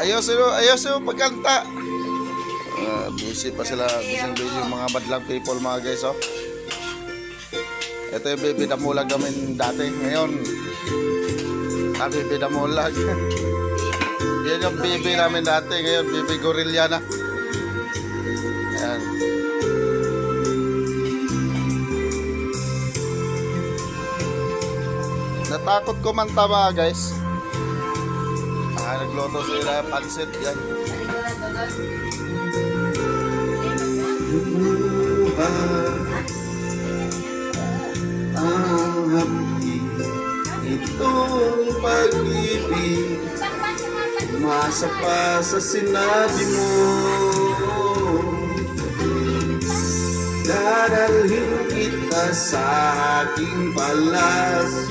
Ayos yung pagkanta. Busy pa sila. Busy yung mga badlang people mga guys. Oh. Ito yung baby damulag namin dati. Ngayon, baby damulag. Yan yung baby namin dati. Ngayon, baby gorilla na. Ayan. Natakot kumanta mga guys. Nagluto sila pansit yan. Ang hampi itong pag-ibig, umasa pa sa sinabi mo. Dadalhin kita sa aking palasyo.